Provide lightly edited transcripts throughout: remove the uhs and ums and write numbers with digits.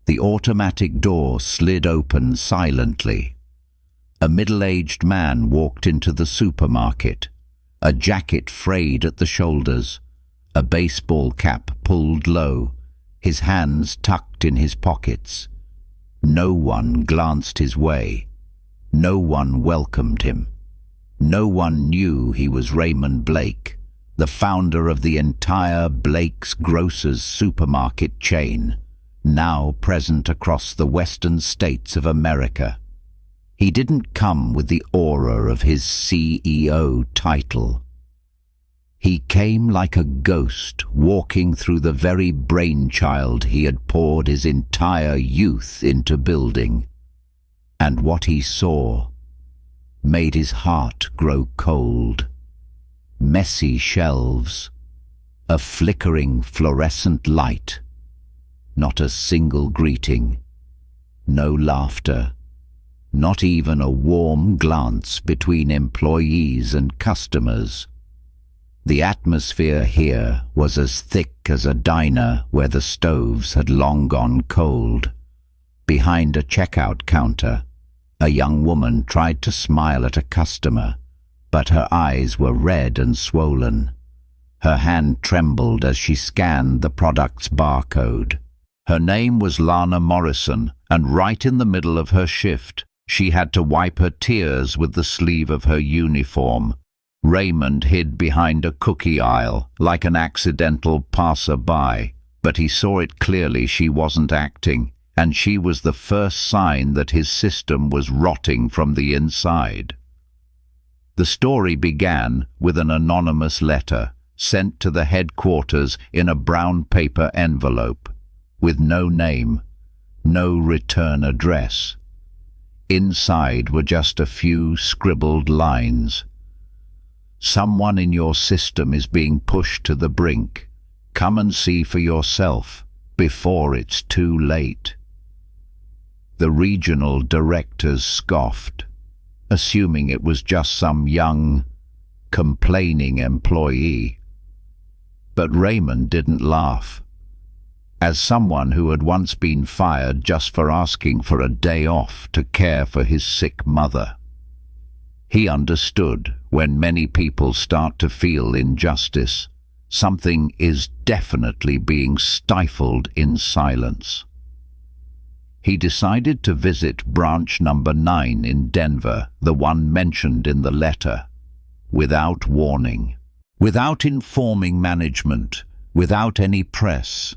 The automatic door slid open silently. A middle-aged man walked into the supermarket, a jacket frayed at the shoulders, a baseball cap pulled low, his hands tucked in his pockets. No one glanced his way. No one welcomed him. No one knew he was Raymond Blake, the founder of the entire Blake's Grocers supermarket chain, now present across the western states of America. He didn't come with the aura of his CEO title. He came like a ghost walking through the very brainchild he had poured his entire youth into building. And what he saw made his heart grow cold. Messy shelves, a flickering fluorescent light, not a single greeting, no laughter, not even a warm glance between employees and customers. The atmosphere here was as thick as a diner where the stoves had long gone cold. Behind a checkout counter, a young woman tried to smile at a customer, but her eyes were red and swollen. Her hand trembled as she scanned the product's barcode. Her name was Lana Morrison, and right in the middle of her shift, she had to wipe her tears with the sleeve of her uniform. Raymond hid behind a cookie aisle, like an accidental passer-by, but he saw it clearly she wasn't acting, and she was the first sign that his system was rotting from the inside. The story began with an anonymous letter sent to the headquarters in a brown paper envelope, with no name, no return address. Inside were just a few scribbled lines. Someone in your system is being pushed to the brink. Come and see for yourself before it's too late. The regional directors scoffed, assuming it was just some young, complaining employee. But Raymond didn't laugh. As someone who had once been fired just for asking for a day off to care for his sick mother, he understood when many people start to feel injustice, something is definitely being stifled in silence. He decided to visit branch number 9 in Denver, the one mentioned in the letter, without warning, without informing management, without any press,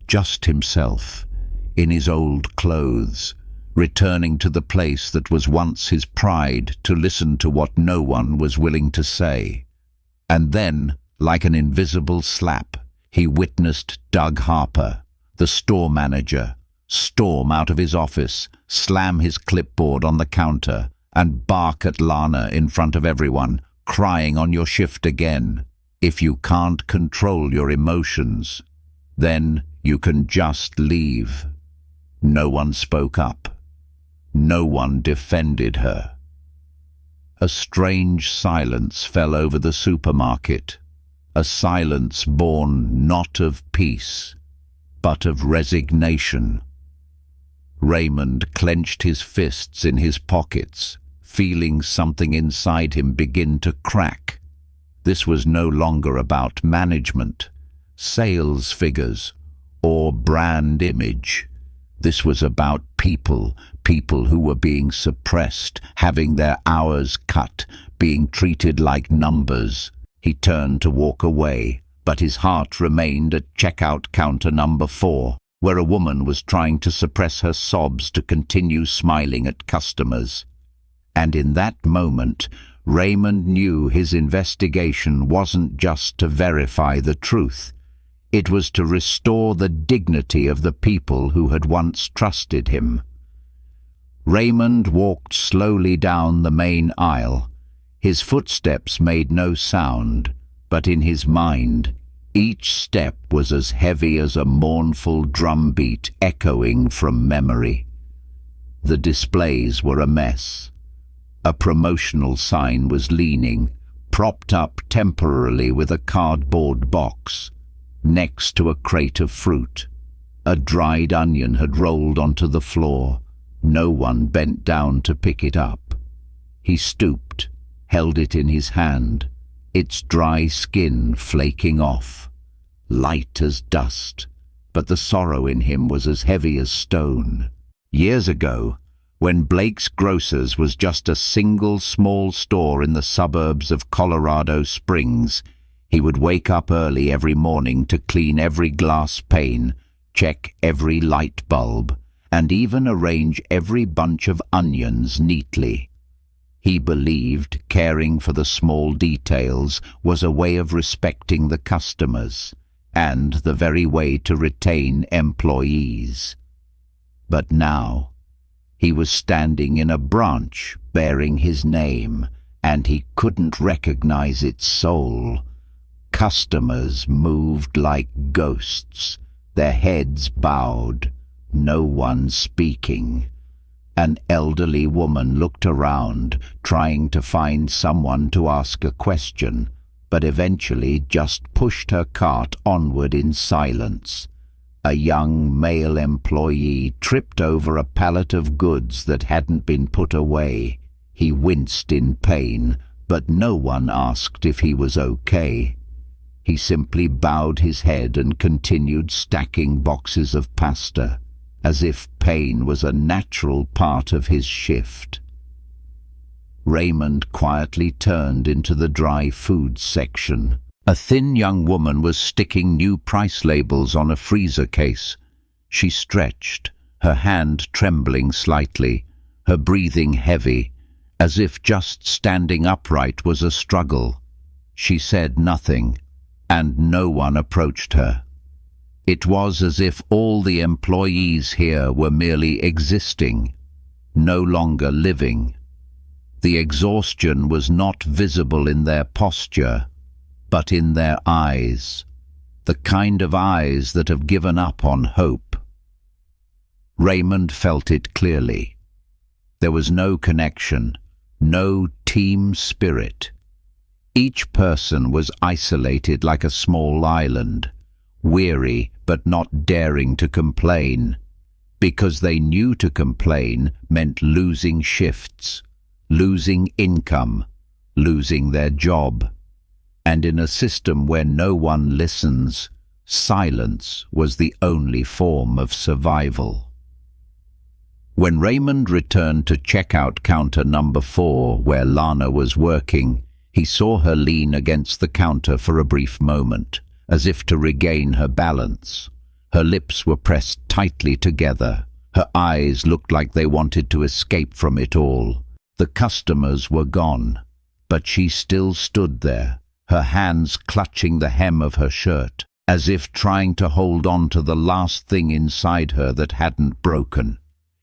just himself, in his old clothes, returning to the place that was once his pride to listen to what no one was willing to say. And then, like an invisible slap, he witnessed Doug Harper, the store manager, storm out of his office, slam his clipboard on the counter, and bark at Lana in front of everyone, crying on your shift again. If you can't control your emotions, then you can just leave. No one spoke up. No one defended her. A strange silence fell over the supermarket, a silence born not of peace, but of resignation. Raymond clenched his fists in his pockets, feeling something inside him begin to crack. This was no longer about management, sales figures, or brand image. This was about people who were being suppressed, having their hours cut, being treated like numbers. He turned to walk away, but his heart remained at checkout counter number 4, where a woman was trying to suppress her sobs to continue smiling at customers. And in that moment, Raymond knew his investigation wasn't just to verify the truth. It was to restore the dignity of the people who had once trusted him. Raymond walked slowly down the main aisle. His footsteps made no sound, but in his mind, each step was as heavy as a mournful drumbeat echoing from memory. The displays were a mess. A promotional sign was leaning, propped up temporarily with a cardboard box, next to a crate of fruit. A dried onion had rolled onto the floor. No one bent down to pick it up. He stooped, held it in his hand, its dry skin flaking off, light as dust, but the sorrow in him was as heavy as stone. Years ago, when Blake's Grocers was just a single small store in the suburbs of Colorado Springs, he would wake up early every morning to clean every glass pane, check every light bulb, and even arrange every bunch of onions neatly. He believed caring for the small details was a way of respecting the customers, and the very way to retain employees. But now, he was standing in a branch bearing his name, and he couldn't recognize its soul. Customers moved like ghosts, their heads bowed, no one speaking. An elderly woman looked around, trying to find someone to ask a question, but eventually just pushed her cart onward in silence. A young male employee tripped over a pallet of goods that hadn't been put away. He winced in pain, but no one asked if he was okay. He simply bowed his head and continued stacking boxes of pasta, as if pain was a natural part of his shift. Raymond quietly turned into the dry food section. A thin young woman was sticking new price labels on a freezer case. She stretched, her hand trembling slightly, her breathing heavy, as if just standing upright was a struggle. She said nothing, and no one approached her. It was as if all the employees here were merely existing, no longer living. The exhaustion was not visible in their posture, but in their eyes, the kind of eyes that have given up on hope. Raymond felt it clearly. There was no connection, no team spirit. Each person was isolated like a small island, weary but not daring to complain, because they knew to complain meant losing shifts, losing income, losing their job. And in a system where no one listens, silence was the only form of survival. When Raymond returned to checkout counter number 4, where Lana was working, he saw her lean against the counter for a brief moment, as if to regain her balance. Her lips were pressed tightly together. Her eyes looked like they wanted to escape from it all. The customers were gone, but she still stood there, her hands clutching the hem of her shirt, as if trying to hold on to the last thing inside her that hadn't broken.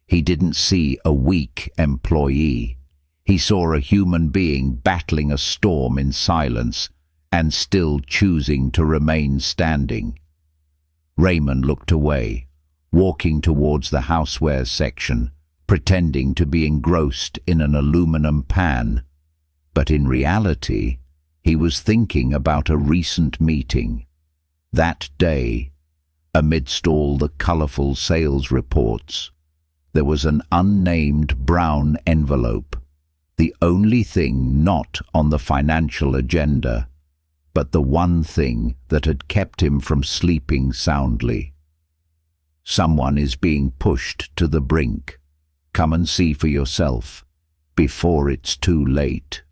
He didn't see a weak employee. He saw a human being battling a storm in silence and still choosing to remain standing. Raymond looked away, walking towards the housewares section, pretending to be engrossed in an aluminum pan. But in reality, he was thinking about a recent meeting. That day, amidst all the colorful sales reports, there was an unnamed brown envelope, the only thing not on the financial agenda, but the one thing that had kept him from sleeping soundly. Someone is being pushed to the brink. Come and see for yourself, before it's too late.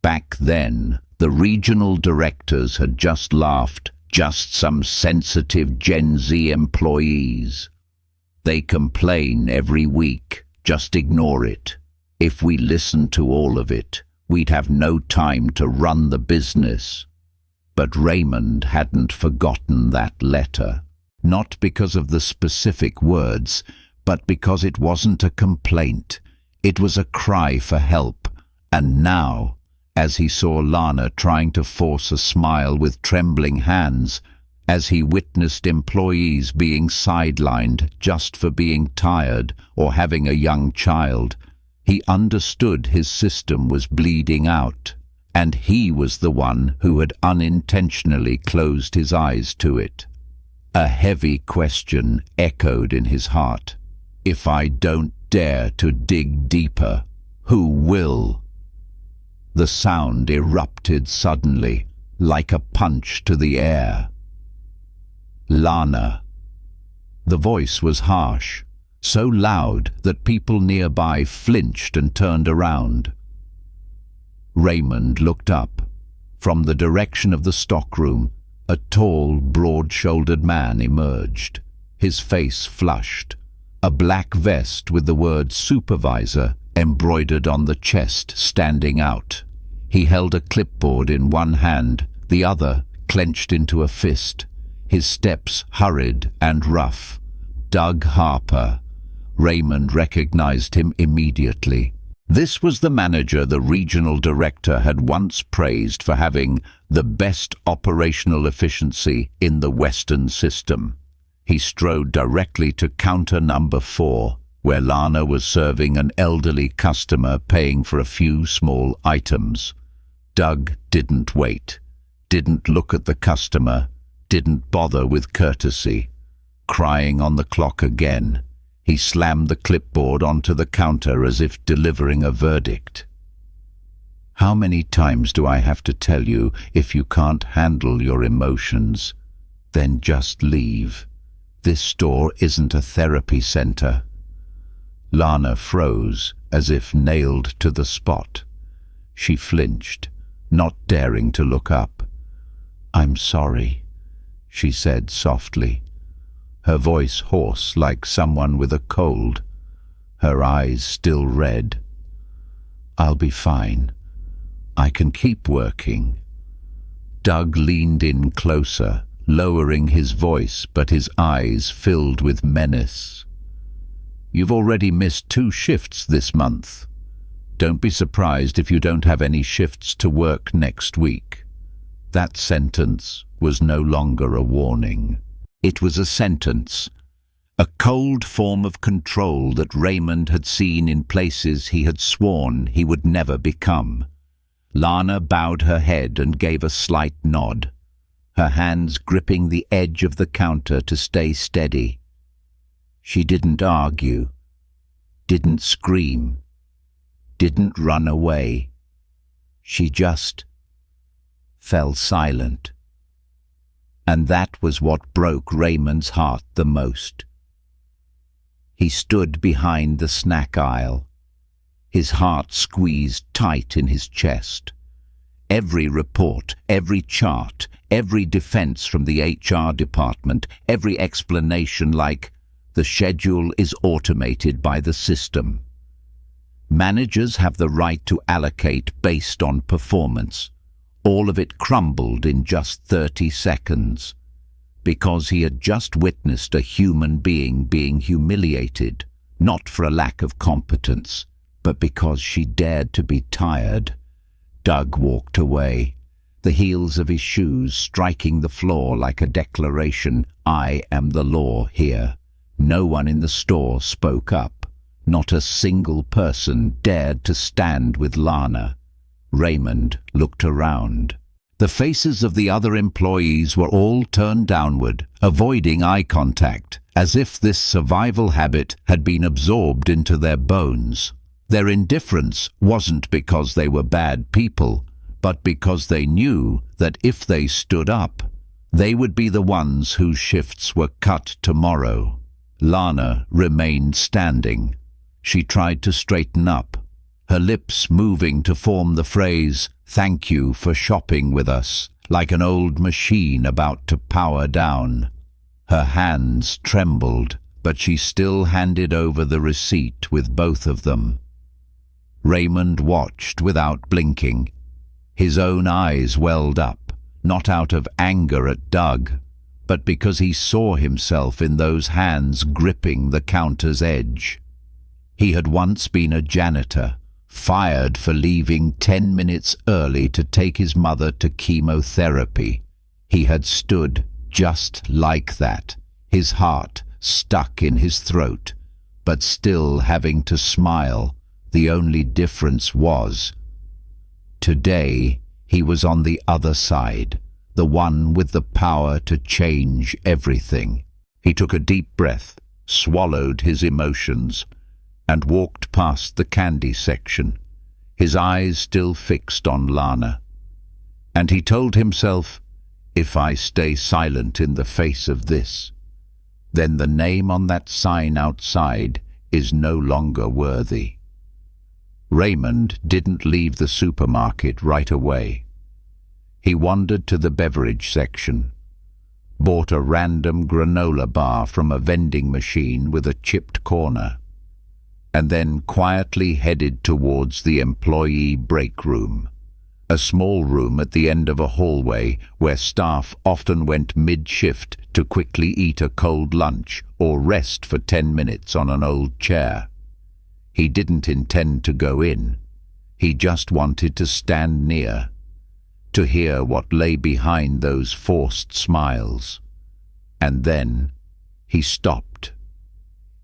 Back then, the regional directors had just laughed, just some sensitive Gen Z employees. They complain every week, just ignore it. If we listened to all of it, we'd have no time to run the business. But Raymond hadn't forgotten that letter, not because of the specific words, but because it wasn't a complaint. It was a cry for help. And now, as he saw Lana trying to force a smile with trembling hands, as he witnessed employees being sidelined just for being tired or having a young child, he understood his system was bleeding out, and he was the one who had unintentionally closed his eyes to it. A heavy question echoed in his heart. If I don't dare to dig deeper, who will? The sound erupted suddenly, like a punch to the air. Lana. The voice was harsh, so loud that people nearby flinched and turned around. Raymond looked up. From the direction of the stockroom, a tall, broad-shouldered man emerged. His face flushed, a black vest with the word supervisor embroidered on the chest standing out. He held a clipboard in one hand, the other clenched into a fist. His steps hurried and rough. Doug Harper. Raymond recognized him immediately. This was the manager the regional director had once praised for having the best operational efficiency in the Western system. He strode directly to counter number 4, where Lana was serving an elderly customer paying for a few small items. Doug didn't wait, didn't look at the customer, didn't bother with courtesy. Crying on the clock again, he slammed the clipboard onto the counter as if delivering a verdict. How many times do I have to tell you, if you can't handle your emotions, then just leave? This store isn't a therapy center. Lana froze, as if nailed to the spot. She flinched, not daring to look up. "I'm sorry," she said softly, her voice hoarse like someone with a cold, her eyes still red. "I'll be fine. I can keep working." Doug leaned in closer, lowering his voice, but his eyes filled with menace. "You've already missed 2 shifts this month. Don't be surprised if you don't have any shifts to work next week." That sentence was no longer a warning. It was a sentence, a cold form of control that Raymond had seen in places he had sworn he would never become. Lana bowed her head and gave a slight nod, her hands gripping the edge of the counter to stay steady. She didn't argue, didn't scream, didn't run away. She just fell silent. And that was what broke Raymond's heart the most. He stood behind the snack aisle, his heart squeezed tight in his chest. Every report, every chart, every defense from the HR department, every explanation like, "The schedule is automated by the system." Managers have the right to allocate based on performance. All of it crumbled in just 30 seconds, because he had just witnessed a human being humiliated, not for a lack of competence, but because she dared to be tired. Doug walked away, the heels of his shoes striking the floor like a declaration, "I am the law here." No one in the store spoke up. Not a single person dared to stand with Lana. Raymond looked around. The faces of the other employees were all turned downward, avoiding eye contact, as if this survival habit had been absorbed into their bones. Their indifference wasn't because they were bad people, but because they knew that if they stood up, they would be the ones whose shifts were cut tomorrow. Lana remained standing. She tried to straighten up, her lips moving to form the phrase, "Thank you for shopping with us," like an old machine about to power down. Her hands trembled, but she still handed over the receipt with both of them. Raymond watched without blinking. His own eyes welled up, not out of anger at Doug, but because he saw himself in those hands gripping the counter's edge. He had once been a janitor, fired for leaving 10 minutes early to take his mother to chemotherapy. He had stood just like that, his heart stuck in his throat, but still having to smile. The only difference was, today he was on the other side, the one with the power to change everything. He took a deep breath, swallowed his emotions, and walked past the candy section, his eyes still fixed on Lana. And he told himself, if I stay silent in the face of this, then the name on that sign outside is no longer worthy. Raymond didn't leave the supermarket right away. He wandered to the beverage section, bought a random granola bar from a vending machine with a chipped corner, and then quietly headed towards the employee break room, a small room at the end of a hallway where staff often went mid-shift to quickly eat a cold lunch or rest for 10 minutes on an old chair. He didn't intend to go in. He just wanted to stand near, to hear what lay behind those forced smiles. And then he stopped.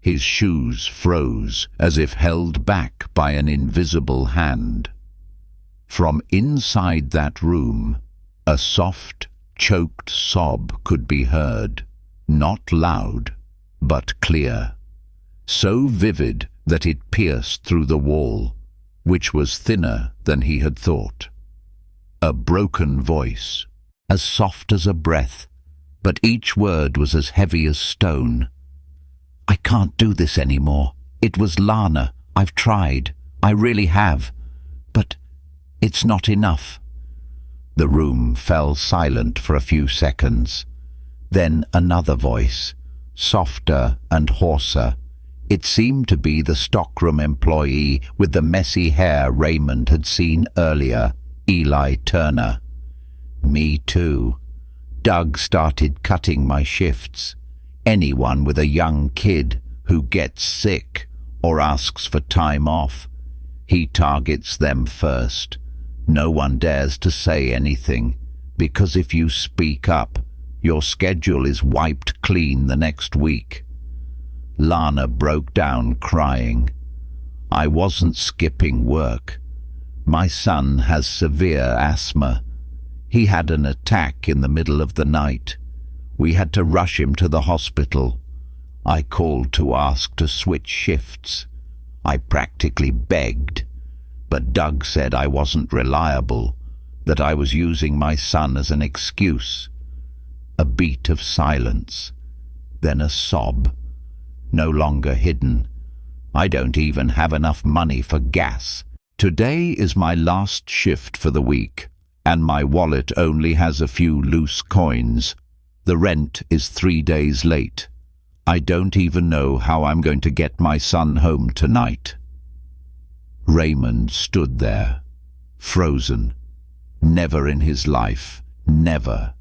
His shoes froze as if held back by an invisible hand. From inside that room, a soft, choked sob could be heard, not loud, but clear, so vivid that it pierced through the wall, which was thinner than he had thought. A broken voice, as soft as a breath, but each word was as heavy as stone. I can't do this anymore. It was Lana. I've tried. I really have. But it's not enough. The room fell silent for a few seconds. Then another voice, softer and hoarser. It seemed to be the stockroom employee with the messy hair Raymond had seen earlier, Eli Turner. Me too. Doug started cutting my shifts. Anyone with a young kid who gets sick or asks for time off, he targets them first. No one dares to say anything, because if you speak up, your schedule is wiped clean the next week. Lana broke down crying. I wasn't skipping work. My son has severe asthma. He had an attack in the middle of the night. We had to rush him to the hospital. I called to ask to switch shifts. I practically begged. But Doug said I wasn't reliable, that I was using my son as an excuse. A beat of silence, then a sob, no longer hidden. I don't even have enough money for gas. Today is my last shift for the week, and my wallet only has a few loose coins. The rent is 3 days late. I don't even know how I'm going to get my son home tonight. Raymond stood there, frozen. Never in his life, never,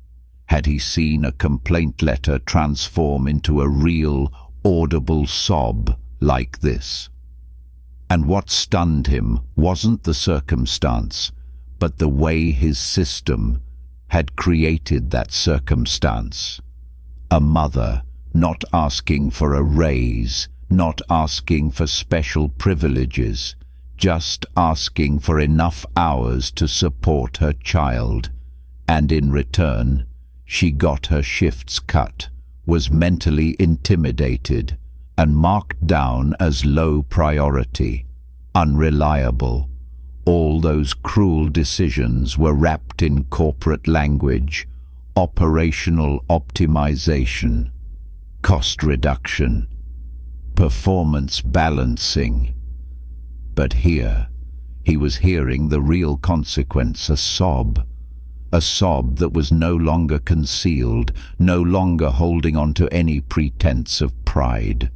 had he seen a complaint letter transform into a real, audible sob like this. And what stunned him wasn't the circumstance, but the way his system had created that circumstance. A mother not asking for a raise, not asking for special privileges, just asking for enough hours to support her child, and in return, she got her shifts cut, was mentally intimidated, and marked down as low priority, unreliable. All those cruel decisions were wrapped in corporate language, operational optimization, cost reduction, performance balancing. But here, he was hearing the real consequence, a sob that was no longer concealed, no longer holding on to any pretense of pride.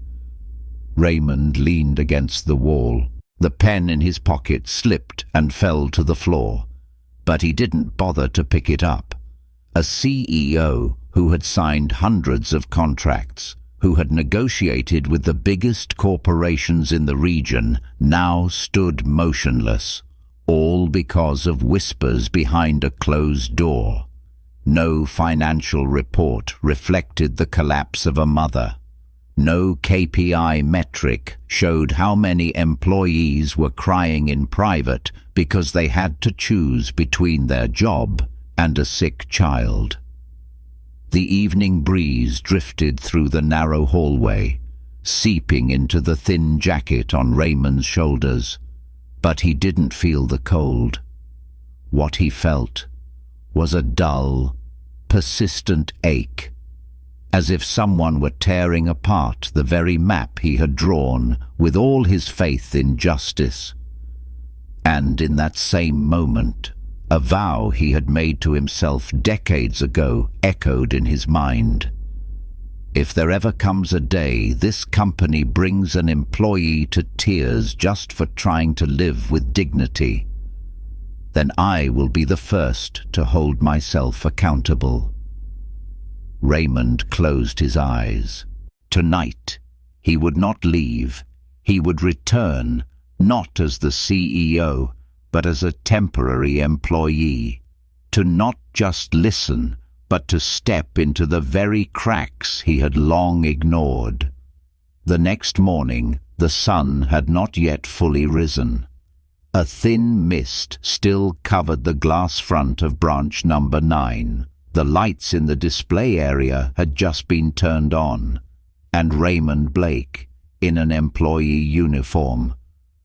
Raymond leaned against the wall. The pen in his pocket slipped and fell to the floor, but he didn't bother to pick it up. A CEO who had signed hundreds of contracts, who had negotiated with the biggest corporations in the region, now stood motionless, all because of whispers behind a closed door. No financial report reflected the collapse of a mother. No KPI metric showed how many employees were crying in private because they had to choose between their job and a sick child. The evening breeze drifted through the narrow hallway, seeping into the thin jacket on Raymond's shoulders, but he didn't feel the cold. What he felt was a dull, persistent ache, as if someone were tearing apart the very map he had drawn with all his faith in justice. And in that same moment, a vow he had made to himself decades ago echoed in his mind. If there ever comes a day this company brings an employee to tears just for trying to live with dignity, then I will be the first to hold myself accountable. Raymond closed his eyes. Tonight, he would not leave. He would return, not as the CEO, but as a temporary employee. To not just listen, but to step into the very cracks he had long ignored. The next morning, the sun had not yet fully risen. A thin mist still covered the glass front of branch number 9. The lights in the display area had just been turned on, and Raymond Blake, in an employee uniform,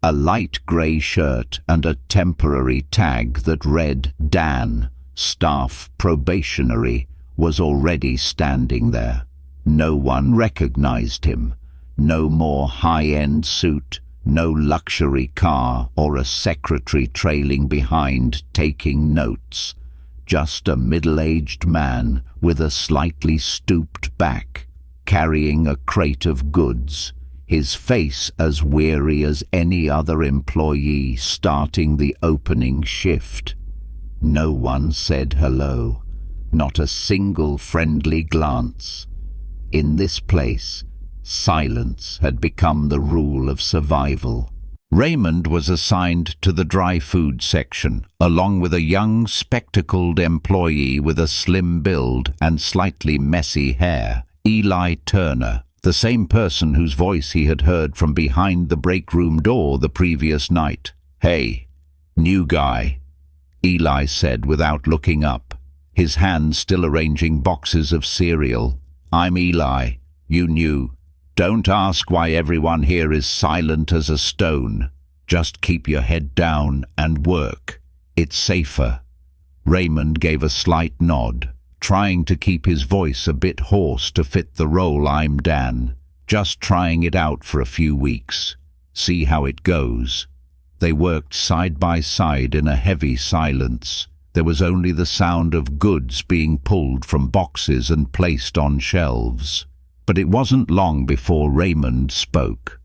a light grey shirt and a temporary tag that read Dan, Staff Probationary, was already standing there. No one recognized him. No more high-end suit, no luxury car or a secretary trailing behind taking notes. Just a middle-aged man with a slightly stooped back, carrying a crate of goods, his face as weary as any other employee starting the opening shift. No one said hello, not a single friendly glance. In this place, silence had become the rule of survival. Raymond was assigned to the dry food section, along with a young, spectacled employee with a slim build and slightly messy hair, Eli Turner, the same person whose voice he had heard from behind the break room door the previous night. "Hey, new guy," Eli said without looking up, his hand still arranging boxes of cereal. "I'm Eli. You new. Don't ask why everyone here is silent as a stone. Just keep your head down and work. It's safer." Raymond gave a slight nod, trying to keep his voice a bit hoarse to fit the role. "I'm Dan. Just trying it out for a few weeks. See how it goes." They worked side by side in a heavy silence. There was only the sound of goods being pulled from boxes and placed on shelves. But it wasn't long before Raymond spoke.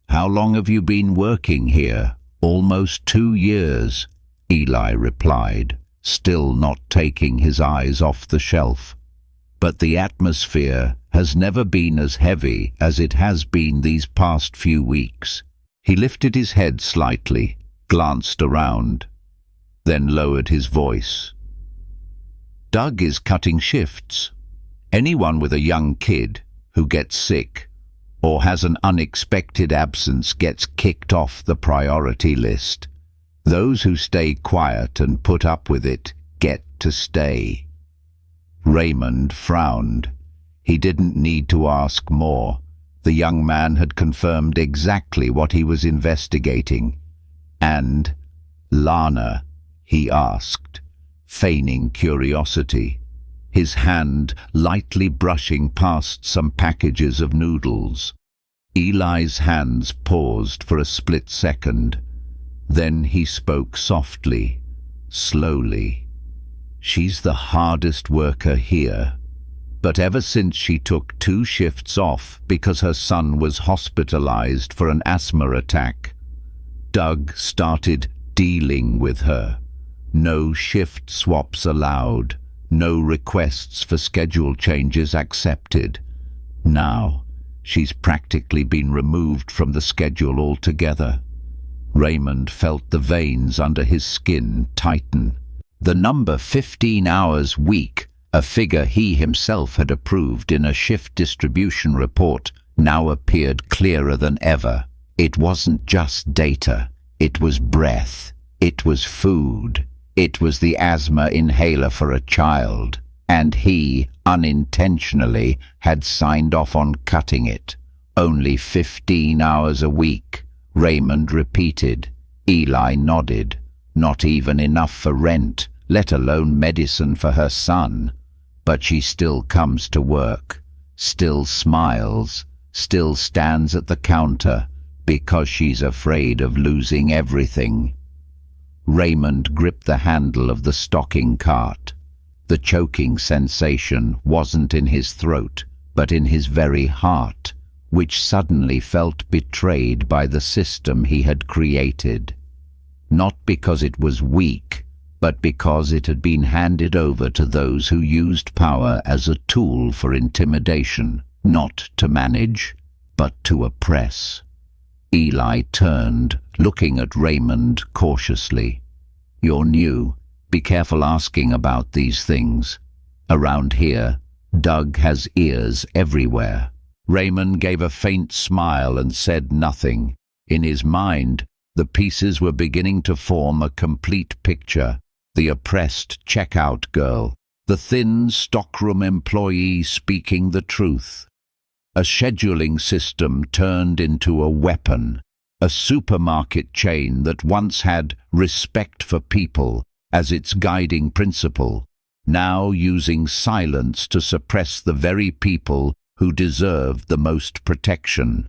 "How long have you been working here?" "Almost 2 years," Eli replied, still not taking his eyes off the shelf. "But the atmosphere has never been as heavy as it has been these past few weeks." He lifted his head slightly, glanced around, then lowered his voice. "Doug is cutting shifts. Anyone with a young kid who gets sick or has an unexpected absence gets kicked off the priority list. Those who stay quiet and put up with it get to stay." Raymond frowned. He didn't need to ask more. The young man had confirmed exactly what he was investigating. "And Lana?" he asked, feigning curiosity, his hand lightly brushing past some packages of noodles. Eli's hands paused for a split second. Then he spoke softly, slowly. "She's the hardest worker here. But ever since she took 2 shifts off because her son was hospitalized for an asthma attack, Doug started dealing with her. No shift swaps allowed. No requests for schedule changes accepted. Now, she's practically been removed from the schedule altogether." Raymond felt the veins under his skin tighten. The number 15 hours week, a figure he himself had approved in a shift distribution report, now appeared clearer than ever. It wasn't just data. It was breath. It was food. It was the asthma inhaler for a child, and he, unintentionally, had signed off on cutting it. Only 15 hours a week, Raymond repeated. Eli nodded. Not even enough for rent, let alone medicine for her son. But she still comes to work, still smiles, still stands at the counter, because she's afraid of losing everything. Raymond gripped the handle of the stocking cart. The choking sensation wasn't in his throat, but in his very heart, which suddenly felt betrayed by the system he had created. Not because it was weak, but because it had been handed over to those who used power as a tool for intimidation, not to manage, but to oppress. Eli turned, looking at Raymond cautiously. "You're new. Be careful asking about these things. Around here, Doug has ears everywhere." Raymond gave a faint smile and said nothing. In his mind, the pieces were beginning to form a complete picture. The oppressed checkout girl, the thin stockroom employee speaking the truth. A scheduling system turned into a weapon, a supermarket chain that once had respect for people as its guiding principle, now using silence to suppress the very people who deserved the most protection.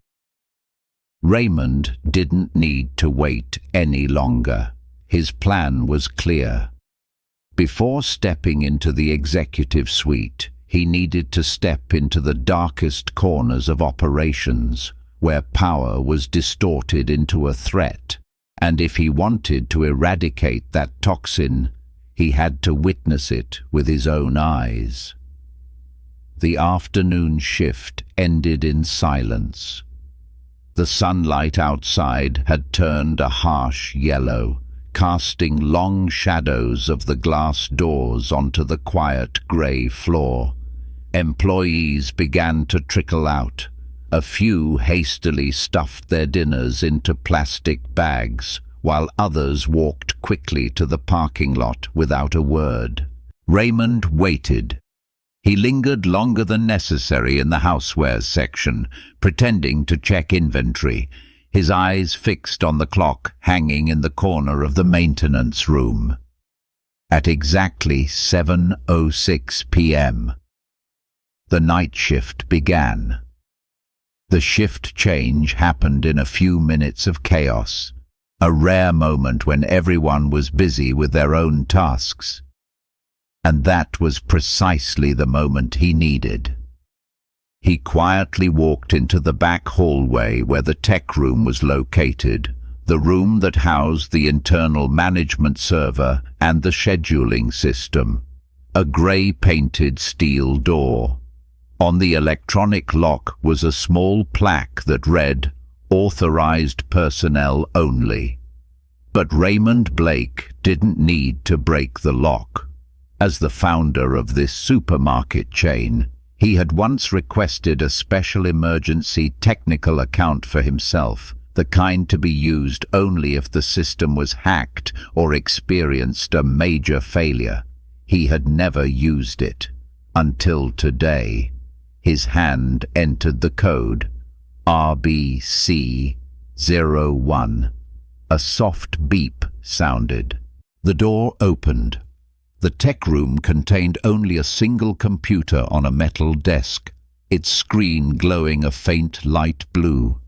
Raymond didn't need to wait any longer. His plan was clear. Before stepping into the executive suite, he needed to step into the darkest corners of operations, where power was distorted into a threat, and if he wanted to eradicate that toxin, he had to witness it with his own eyes. The afternoon shift ended in silence. The sunlight outside had turned a harsh yellow, casting long shadows of the glass doors onto the quiet grey floor. Employees began to trickle out. A few hastily stuffed their dinners into plastic bags, while others walked quickly to the parking lot without a word. Raymond waited. He lingered longer than necessary in the housewares section, pretending to check inventory, his eyes fixed on the clock hanging in the corner of the maintenance room. At exactly 7:06 p.m., the night shift began. The shift change happened in a few minutes of chaos, a rare moment when everyone was busy with their own tasks. And that was precisely the moment he needed. He quietly walked into the back hallway where the tech room was located, the room that housed the internal management server and the scheduling system. A grey-painted steel door. On the electronic lock was a small plaque that read, "Authorized personnel only." But Raymond Blake didn't need to break the lock. As the founder of this supermarket chain, he had once requested a special emergency technical account for himself, the kind to be used only if the system was hacked or experienced a major failure. He had never used it. Until today. His hand entered the code, RBC01. A soft beep sounded. The door opened. The tech room contained only a single computer on a metal desk, its screen glowing a faint light blue.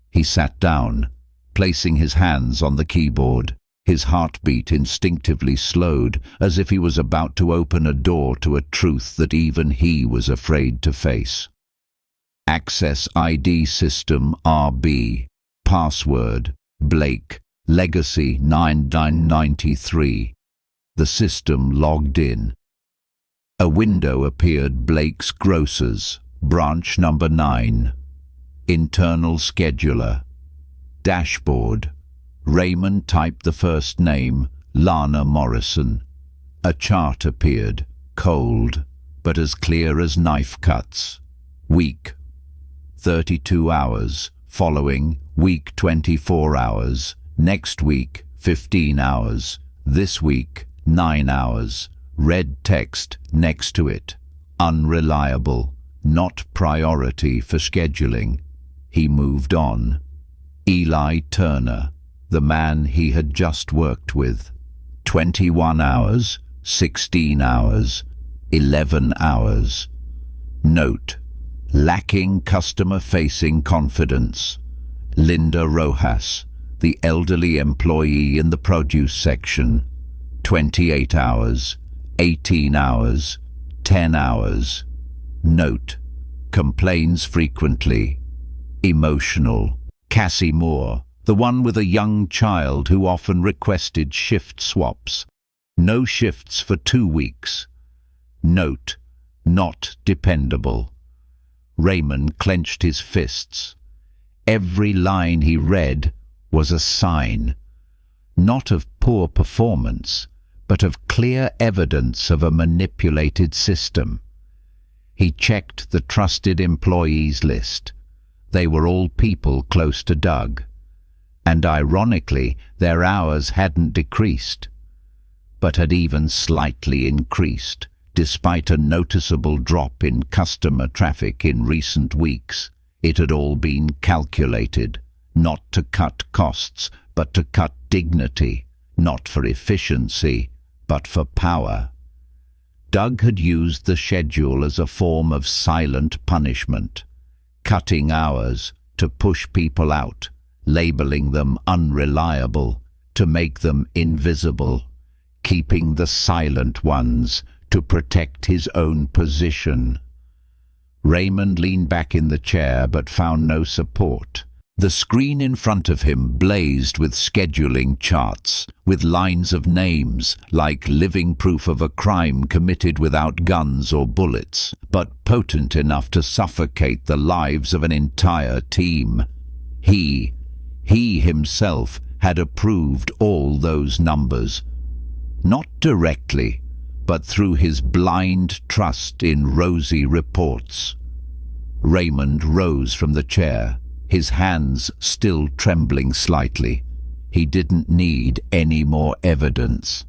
He sat down, placing his hands on the keyboard. His heartbeat instinctively slowed, as if he was about to open a door to a truth that even he was afraid to face. Access ID system RB. Password Blake. Legacy 9993. The system logged in. A window appeared. Blake's Grocers, branch number 9. Internal scheduler. Dashboard. Raymond typed the first name, Lana Morrison. A chart appeared, cold, but as clear as knife cuts. Week, 32 hours. Following, week 24 hours. Next week, 15 hours. This week, 9 hours. Red text next to it. Unreliable. Not priority for scheduling. He moved on. Eli Turner, the man he had just worked with. 21 hours, 16 hours, 11 hours. Note: lacking customer-facing confidence. Linda Rojas, the elderly employee in the produce section. 28 hours, 18 hours, 10 hours. Note: complains frequently. Emotional. Cassie Moore, the one with a young child who often requested shift swaps. No shifts for 2 weeks. Note: not dependable. Raymond clenched his fists. Every line he read was a sign, not of poor performance, but of clear evidence of a manipulated system. He checked the trusted employees list. They were all people close to Doug, and ironically, their hours hadn't decreased, but had even slightly increased, despite a noticeable drop in customer traffic in recent weeks. It had all been calculated, not to cut costs, but to cut dignity, not for efficiency, but for power. Doug had used the schedule as a form of silent punishment, cutting hours to push people out, labeling them unreliable, to make them invisible, keeping the silent ones to protect his own position. Raymond leaned back in the chair but found no support. The screen in front of him blazed with scheduling charts, with lines of names, like living proof of a crime committed without guns or bullets, but potent enough to suffocate the lives of an entire team. He himself had approved all those numbers, not directly, but through his blind trust in rosy reports. Raymond rose from the chair, his hands still trembling slightly. He didn't need any more evidence.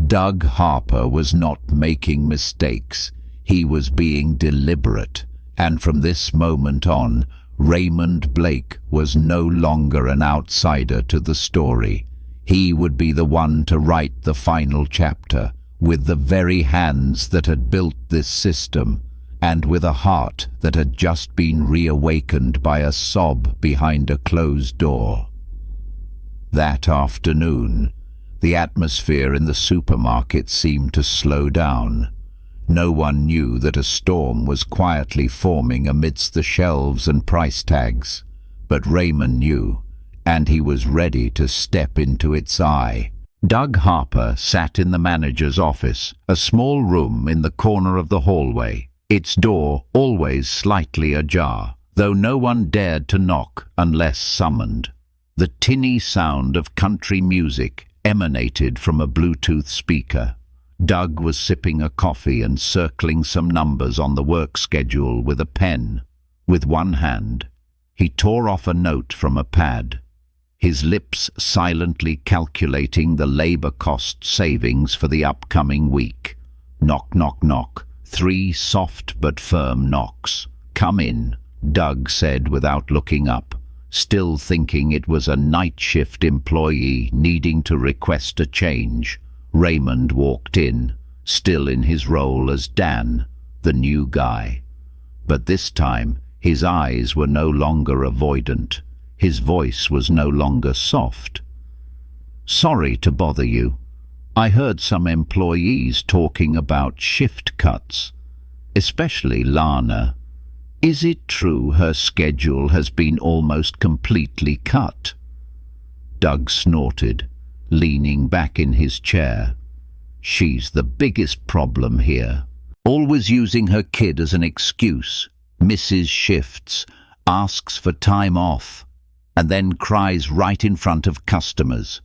Doug Harper was not making mistakes. He was being deliberate, and from this moment on, Raymond Blake was no longer an outsider to the story. He would be the one to write the final chapter, with the very hands that had built this system, and with a heart that had just been reawakened by a sob behind a closed door. That afternoon, the atmosphere in the supermarket seemed to slow down. No one knew that a storm was quietly forming amidst the shelves and price tags, but Raymond knew, and he was ready to step into its eye. Doug Harper sat in the manager's office, a small room in the corner of the hallway, its door always slightly ajar, though no one dared to knock unless summoned. The tinny sound of country music emanated from a Bluetooth speaker. Doug was sipping a coffee and circling some numbers on the work schedule with a pen. With one hand, he tore off a note from a pad, his lips silently calculating the labor cost savings for the upcoming week. Knock, knock, knock. 3 soft but firm knocks. "Come in," Doug said without looking up, still thinking it was a night shift employee needing to request a change. Raymond walked in, still in his role as Dan, the new guy. But this time, his eyes were no longer avoidant. His voice was no longer soft. "Sorry to bother you. I heard some employees talking about shift cuts, especially Lana. Is it true her schedule has been almost completely cut?" Doug snorted, leaning back in his chair. "She's the biggest problem here. Always using her kid as an excuse, misses shifts, asks for time off, and then cries right in front of customers.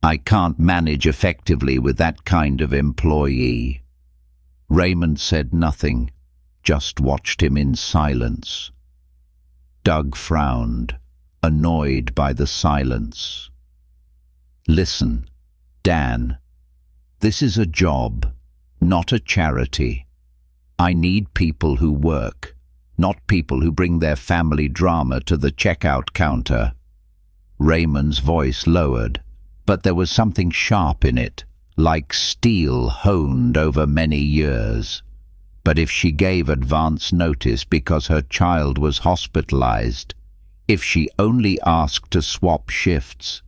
I can't manage effectively with that kind of employee." Raymond said nothing, just watched him in silence. Doug frowned, annoyed by the silence. "Listen, Dan, This is a job, not a charity. I need people who work, not people who bring their family drama to the checkout counter." Raymond's voice lowered, but there was something sharp in it, like steel honed over many years. But if she gave advance notice because her child was hospitalized, if she only asked to swap shifts,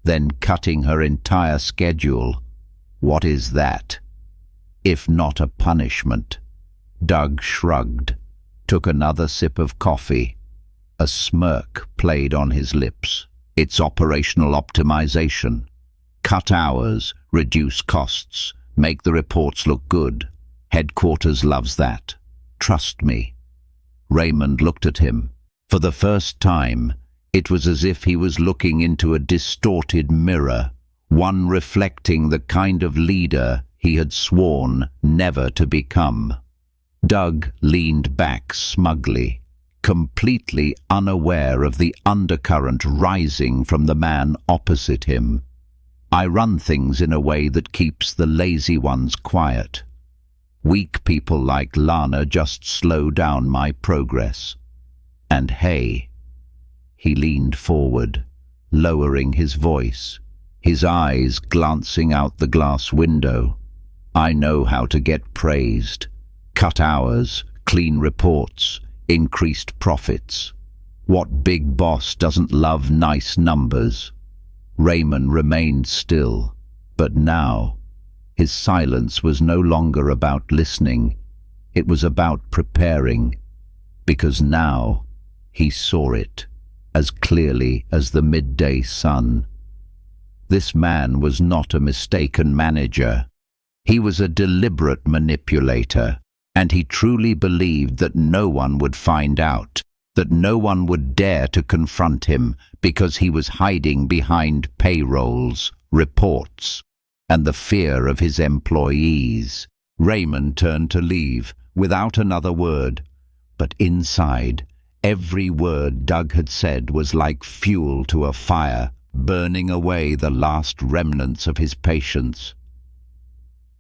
then cutting her entire schedule, what is that? If not a punishment? Doug shrugged, took another sip of coffee. A smirk played on his lips. It's operational optimization. Cut hours, reduce costs, make the reports look good. Headquarters loves that. Trust me. Raymond looked at him. For the first time, it was as if he was looking into a distorted mirror, one reflecting the kind of leader he had sworn never to become. Doug leaned back smugly, completely unaware of the undercurrent rising from the man opposite him. "I run things in a way that keeps the lazy ones quiet. Weak people like Lana just slow down my progress. And hey," he leaned forward, lowering his voice, his eyes glancing out the glass window, "I know how to get praised. Cut hours, clean reports, increased profits. What big boss doesn't love nice numbers?" Raymond remained still, but now his silence was no longer about listening. It was about preparing, because now he saw it as clearly as the midday sun. This man was not a mistaken manager. He was a deliberate manipulator, and he truly believed that no one would find out, that no one would dare to confront him because he was hiding behind payrolls, reports, and the fear of his employees. Raymond turned to leave without another word, but inside, every word Doug had said was like fuel to a fire, burning away the last remnants of his patience.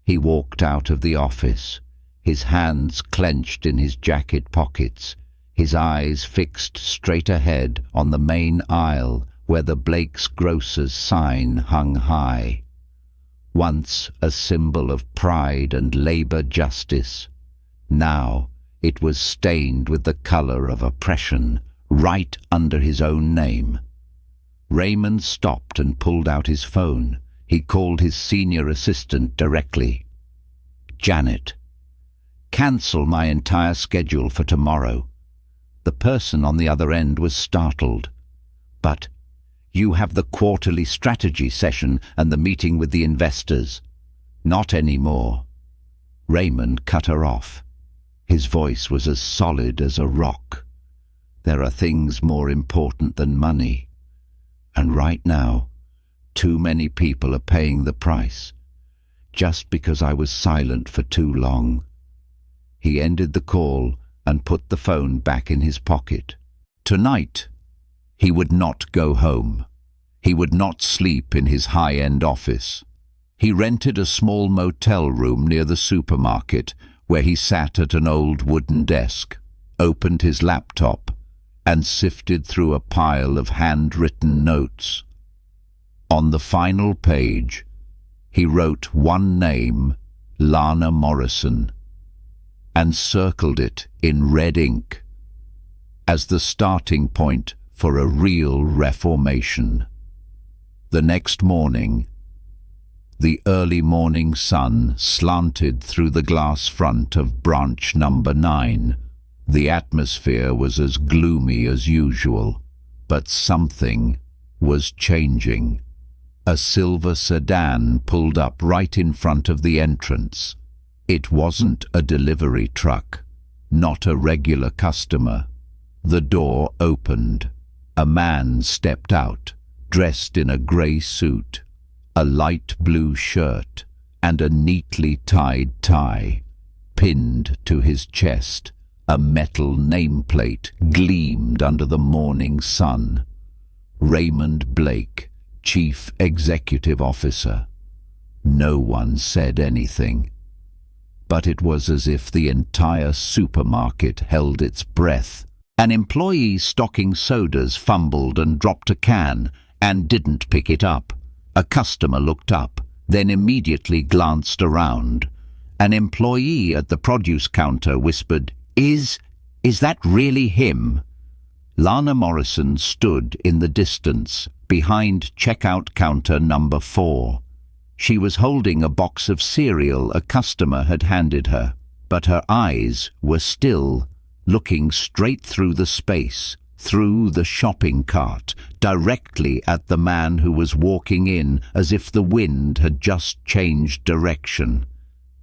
He walked out of the office, his hands clenched in his jacket pockets, his eyes fixed straight ahead on the main aisle where the Blake's Grocer's sign hung high. Once a symbol of pride and labor justice, now it was stained with the color of oppression, right under his own name. Raymond stopped and pulled out his phone. He called his senior assistant directly. "Janet, cancel my entire schedule for tomorrow." The person on the other end was startled. "But you have the quarterly strategy session and the meeting with the investors." "Not anymore." Raymond cut her off. His voice was as solid as a rock. "There are things more important than money. And right now, too many people are paying the price, just because I was silent for too long." He ended the call and put the phone back in his pocket. Tonight, he would not go home. He would not sleep in his high-end office. He rented a small motel room near the supermarket where he sat at an old wooden desk, opened his laptop, and sifted through a pile of handwritten notes. On the final page, he wrote one name, Lana Morrison, and circled it in red ink as the starting point for a real reformation. The next morning, the early morning sun slanted through the glass front of branch number 9. The atmosphere was as gloomy as usual, but something was changing. A silver sedan pulled up right in front of the entrance. It wasn't a delivery truck, not a regular customer. The door opened. A man stepped out, dressed in a grey suit, a light blue shirt, and a neatly tied tie. Pinned to his chest, a metal nameplate gleamed under the morning sun. Raymond Blake, Chief Executive Officer. No one said anything, but it was as if the entire supermarket held its breath. An employee stocking sodas fumbled and dropped a can and didn't pick it up. A customer looked up, then immediately glanced around. An employee at the produce counter whispered, Is that really him?" Lana Morrison stood in the distance, behind checkout counter number 4. She was holding a box of cereal a customer had handed her, but her eyes were still looking straight through the space, through the shopping cart, directly at the man who was walking in as if the wind had just changed direction.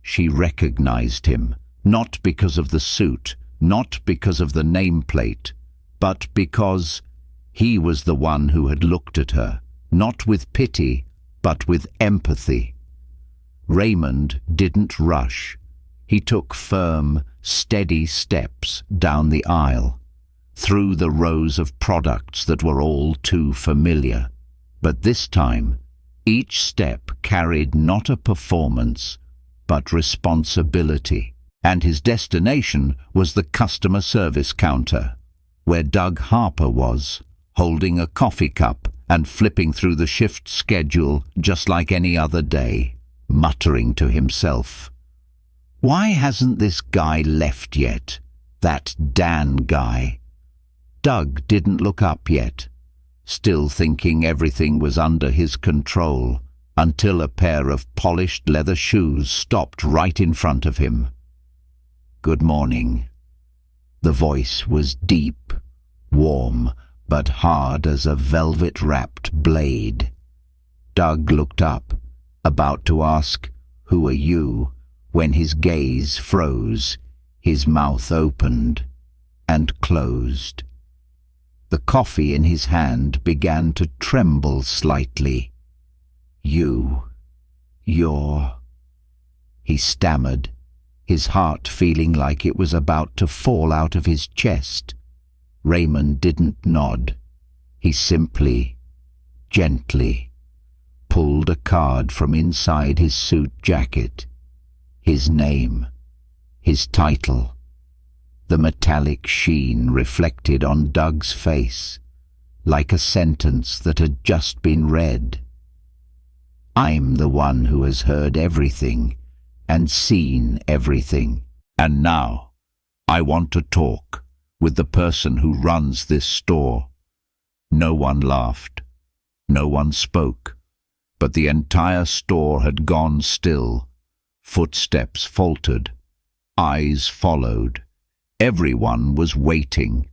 She recognized him, not because of the suit, not because of the nameplate, but because he was the one who had looked at her, not with pity, but with empathy. Raymond didn't rush. He took firm, steady steps down the aisle, through the rows of products that were all too familiar. But this time, each step carried not a performance, but responsibility. And his destination was the customer service counter, where Doug Harper was, holding a coffee cup and flipping through the shift schedule just like any other day, muttering to himself, "Why hasn't this guy left yet? That Dan guy." Doug didn't look up yet, still thinking everything was under his control, until a pair of polished leather shoes stopped right in front of him. "Good morning." The voice was deep, warm, but hard as a velvet-wrapped blade. Doug looked up, about to ask, "Who are you?" when his gaze froze, his mouth opened and closed. The coffee in his hand began to tremble slightly. You're... He stammered, his heart feeling like it was about to fall out of his chest. Raymond didn't nod. He simply, gently, pulled a card from inside his suit jacket. His name, his title, the metallic sheen reflected on Doug's face, like a sentence that had just been read. "I'm the one who has heard everything and seen everything, and now I want to talk with the person who runs this store." No one laughed. No one spoke. But the entire store had gone still. Footsteps faltered. Eyes followed. Everyone was waiting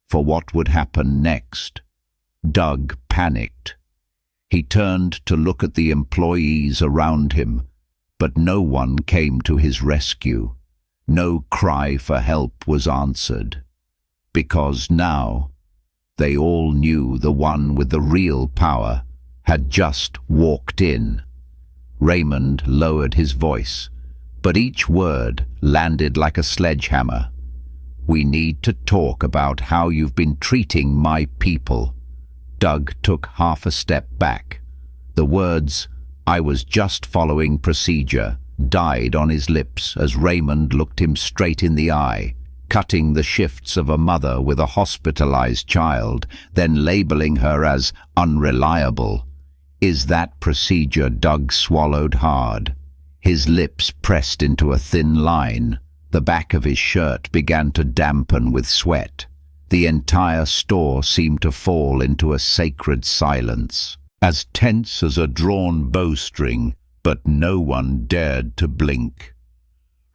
for what would happen next. Doug panicked. He turned to look at the employees around him, but no one came to his rescue. No cry for help was answered. Because now they all knew the one with the real power had just walked in. Raymond lowered his voice, but each word landed like a sledgehammer. "We need to talk about how you've been treating my people." Doug took half a step back. The words, "I was just following procedure," died on his lips as Raymond looked him straight in the eye, cutting the shifts of a mother with a hospitalized child, then labeling her as unreliable. "Is that procedure?" Doug swallowed hard. His lips pressed into a thin line. The back of his shirt began to dampen with sweat. The entire store seemed to fall into a sacred silence, as tense as a drawn bowstring, but no one dared to blink.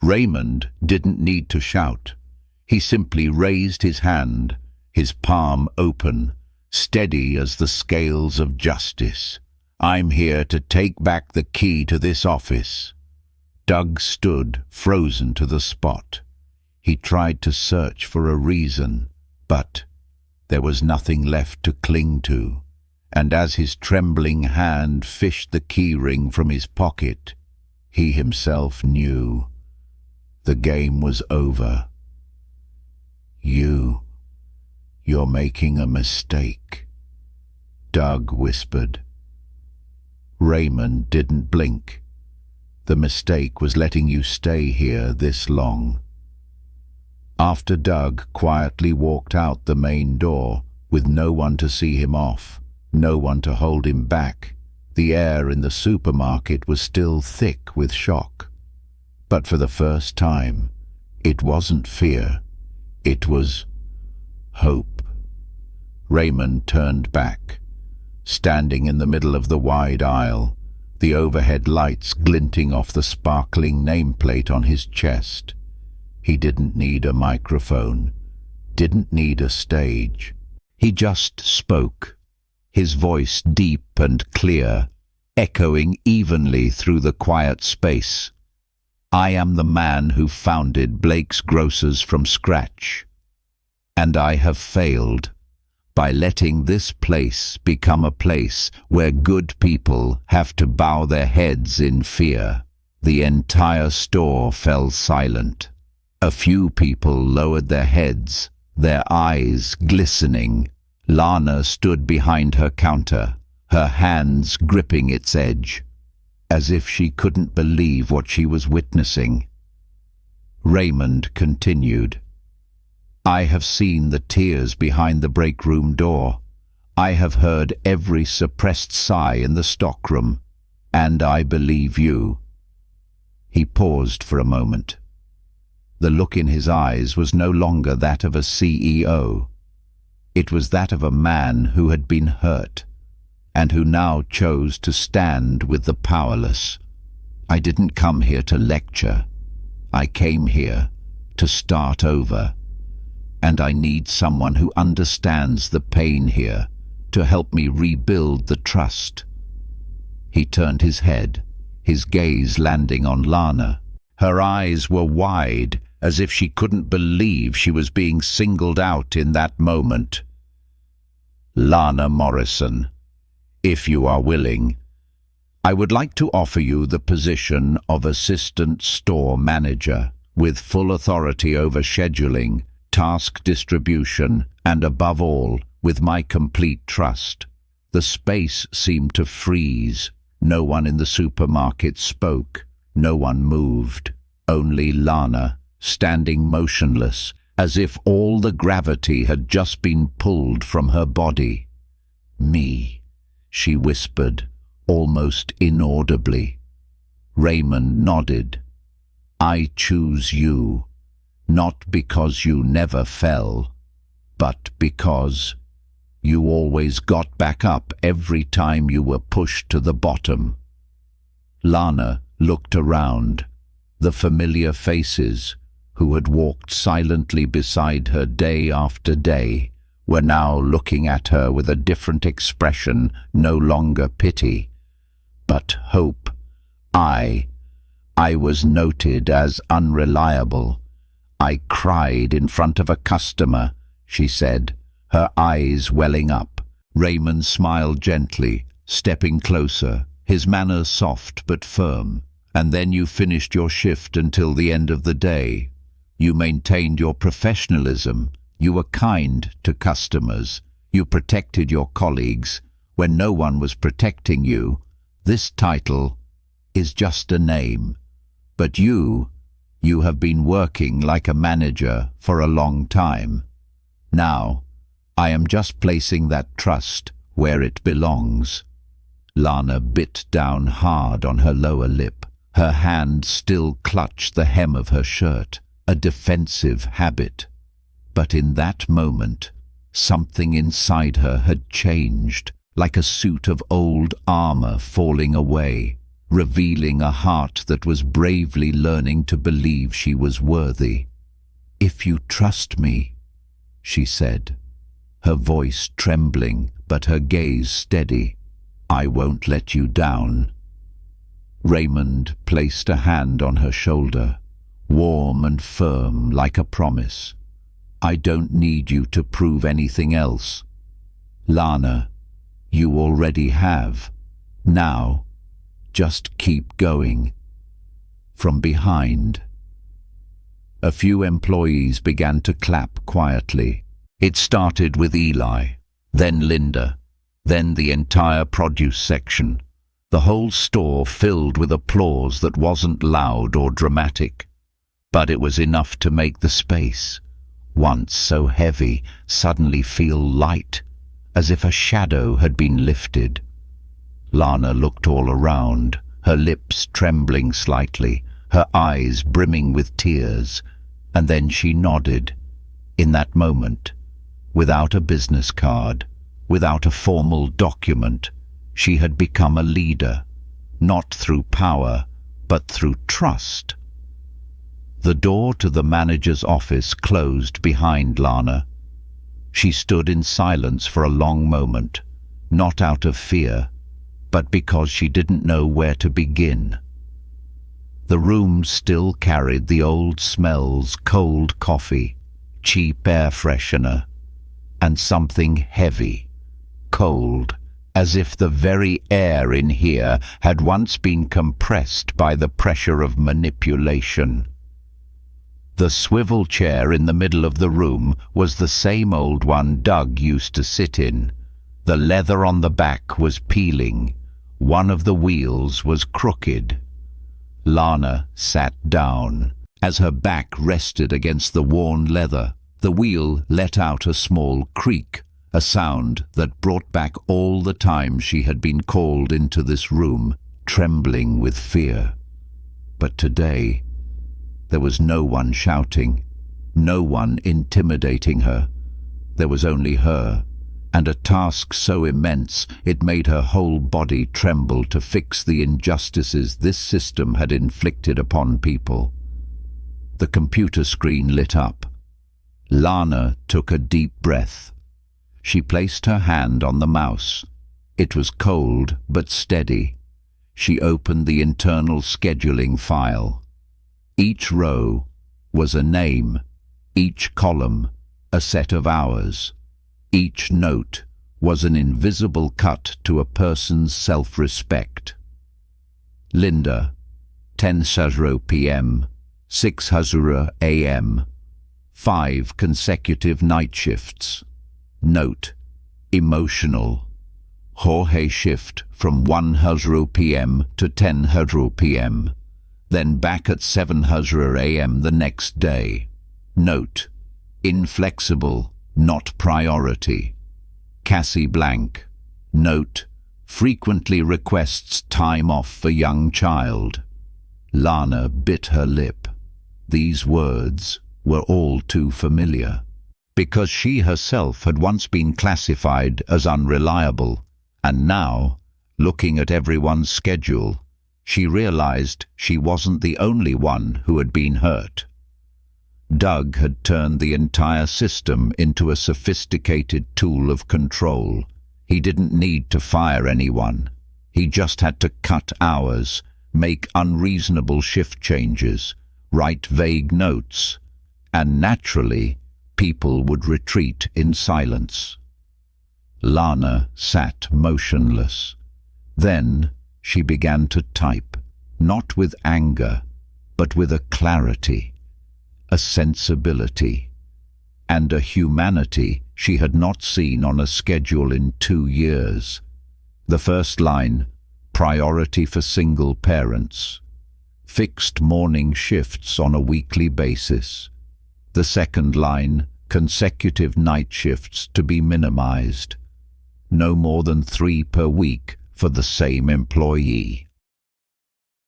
Raymond didn't need to shout. He simply raised his hand, his palm open, steady as the scales of justice. "I'm here to take back the key to this office." Doug stood, frozen to the spot. He tried to search for a reason, but there was nothing left to cling to. And as his trembling hand fished the key ring from his pocket, he himself knew the game was over. You're making a mistake," Doug whispered. Raymond didn't blink. The mistake was letting you stay here this long. After Doug quietly walked out the main door, with no one to see him off, no one to hold him back, the air in the supermarket was still thick with shock. But for the first time, it wasn't fear. It was hope. Raymond turned back, standing in the middle of the wide aisle, the overhead lights glinting off the sparkling nameplate on his chest. He didn't need a microphone, didn't need a stage. He just spoke, his voice deep and clear, echoing evenly through the quiet space. I am the man who founded Blake's Grocers from scratch, and I have failed by letting this place become a place where good people have to bow their heads in fear. The entire store fell silent. A few people lowered their heads, their eyes glistening. Lana stood behind her counter, her hands gripping its edge, as if she couldn't believe what she was witnessing. Raymond continued. I have seen the tears behind the break room door. I have heard every suppressed sigh in the stockroom, and I believe you. He paused for a moment. The look in his eyes was no longer that of a CEO. It was that of a man who had been hurt, and who now chose to stand with the powerless. I didn't come here to lecture. I came here to start over. And I need someone who understands the pain here to help me rebuild the trust. He turned his head, his gaze landing on Lana. Her eyes were wide, as if she couldn't believe she was being singled out in that moment. Lana Morrison, if you are willing, I would like to offer you the position of assistant store manager, with full authority over scheduling, task distribution, and above all, with my complete trust. The space seemed to freeze. No one in the supermarket spoke. No one moved. Only Lana, standing motionless, as if all the gravity had just been pulled from her body. Me, she whispered, almost inaudibly. Raymond nodded. I choose you. Not because you never fell, but because you always got back up every time you were pushed to the bottom. Lana looked around. The familiar faces, who had walked silently beside her day after day, were now looking at her with a different expression, no longer pity, but hope. I was noted as unreliable. I cried in front of a customer, she said, her eyes welling up. Raymond smiled gently, stepping closer, his manner soft but firm. And then you finished your shift until the end of the day. You maintained your professionalism. You were kind to customers. You protected your colleagues when no one was protecting you. This title is just a name. But you have been working like a manager for a long time. Now, I am just placing that trust where it belongs. Lana bit down hard on her lower lip. Her hand still clutched the hem of her shirt, a defensive habit. But in that moment, something inside her had changed, like a suit of old armor falling away, revealing a heart that was bravely learning to believe she was worthy. If you trust me, she said, her voice trembling but her gaze steady, I won't let you down. Raymond placed a hand on her shoulder, warm and firm like a promise. I don't need you to prove anything else. Lana, you already have. Now, just keep going. From behind, a few employees began to clap quietly. It started with Eli, then Linda, then the entire produce section. The whole store filled with applause that wasn't loud or dramatic, but it was enough to make the space, once so heavy, suddenly feel light, as if a shadow had been lifted. Lana looked all around, her lips trembling slightly, her eyes brimming with tears, and then she nodded. In that moment, without a business card, without a formal document, she had become a leader, not through power, but through trust. The door to the manager's office closed behind Lana. She stood in silence for a long moment, not out of fear, but because she didn't know where to begin. The room still carried the old smells, cold coffee, cheap air freshener, and something heavy, cold, as if the very air in here had once been compressed by the pressure of manipulation. The swivel chair in the middle of the room was the same old one Doug used to sit in. The leather on the back was peeling. One of the wheels was crooked. Lana sat down. As her back rested against the worn leather, the wheel let out a small creak, a sound that brought back all the times she had been called into this room, trembling with fear. But today, there was no one shouting, no one intimidating her. There was only her, and a task so immense it made her whole body tremble to fix the injustices this system had inflicted upon people. The computer screen lit up. Lana took a deep breath. She placed her hand on the mouse. It was cold but steady. She opened the internal scheduling file. Each row was a name, each column a set of hours. Each note was an invisible cut to a person's self-respect. Linda, 10:00 p.m., 6:00 a.m., 5 consecutive night shifts. Note, emotional. Jorge shift from 1:00 p.m. to 10:00 p.m., then back at 7:00 a.m. the next day. Note, inflexible, not priority. Cassie blank. Note, frequently requests time off for young child. Lana bit her lip. These words were all too familiar, because she herself had once been classified as unreliable, and now, looking at everyone's schedule, she realized she wasn't the only one who had been hurt. Doug had turned the entire system into a sophisticated tool of control. He didn't need to fire anyone. He just had to cut hours, make unreasonable shift changes, write vague notes, and naturally, people would retreat in silence. Lana sat motionless. Then she began to type, not with anger, but with a clarity, a sensibility, and a humanity she had not seen on a schedule in 2 years. The first line, priority for single parents. Fixed morning shifts on a weekly basis. The second line, consecutive night shifts to be minimized. No more than 3 per week for the same employee.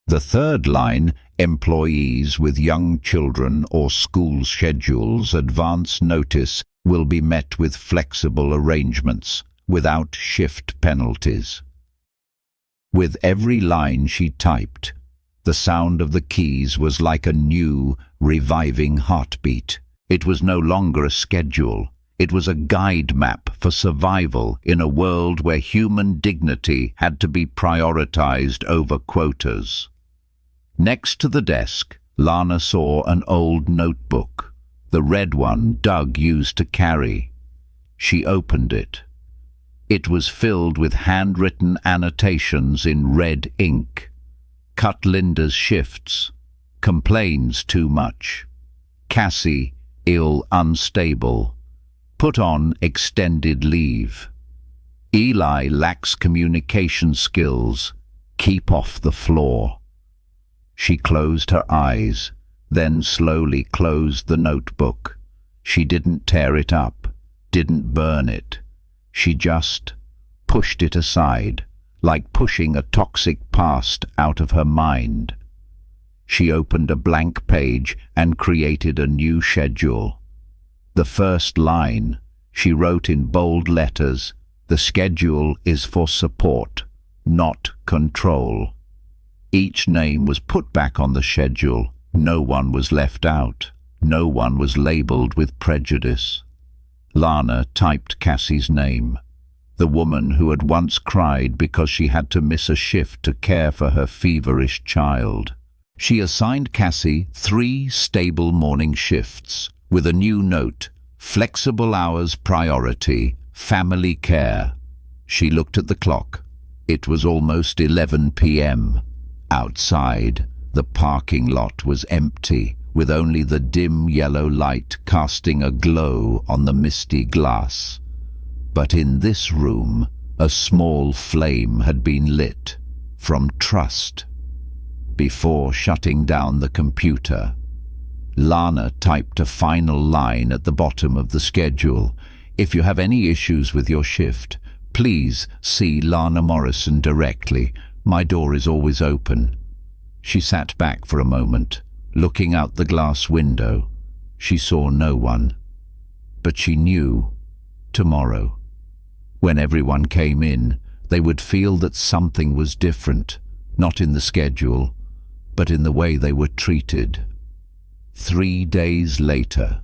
The third line, employees with young children or school schedules advance notice will be met with flexible arrangements, without shift penalties. With every line she typed, the sound of the keys was like a new, reviving heartbeat. It was no longer a schedule. It was a guide map for survival in a world where human dignity had to be prioritized over quotas. Next to the desk, Lana saw an old notebook, the red one Doug used to carry. She opened it. It was filled with handwritten annotations in red ink. Cut Linda's shifts. Complains too much. Cassie, ill, unstable. Put on extended leave. Eli lacks communication skills. Keep off the floor. She closed her eyes, then slowly closed the notebook. She didn't tear it up, didn't burn it. She just pushed it aside, like pushing a toxic past out of her mind. She opened a blank page and created a new schedule. The first line, she wrote in bold letters, "The schedule is for support, not control." Each name was put back on the schedule. No one was left out. No one was labeled with prejudice. Lana typed Cassie's name, the woman who had once cried because she had to miss a shift to care for her feverish child. She assigned Cassie 3 stable morning shifts, with a new note: flexible hours priority, family care. She looked at the clock. It was almost 11 p.m. Outside, the parking lot was empty, with only the dim yellow light casting a glow on the misty glass. But in this room, a small flame had been lit, from trust. Before shutting down the computer, Lana typed a final line at the bottom of the schedule: "If you have any issues with your shift, please see Lana Morrison directly. My door is always open." She sat back for a moment, looking out the glass window. She saw no one. But she knew, tomorrow, when everyone came in, they would feel that something was different, not in the schedule, but in the way they were treated. 3 days later,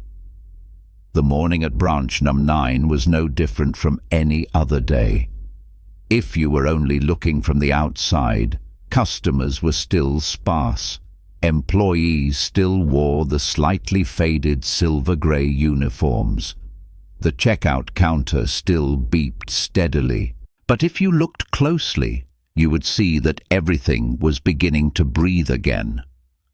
the morning at branch num 9 was no different from any other day. If you were only looking from the outside, customers were still sparse. Employees still wore the slightly faded silver-grey uniforms. The checkout counter still beeped steadily. But if you looked closely, you would see that everything was beginning to breathe again.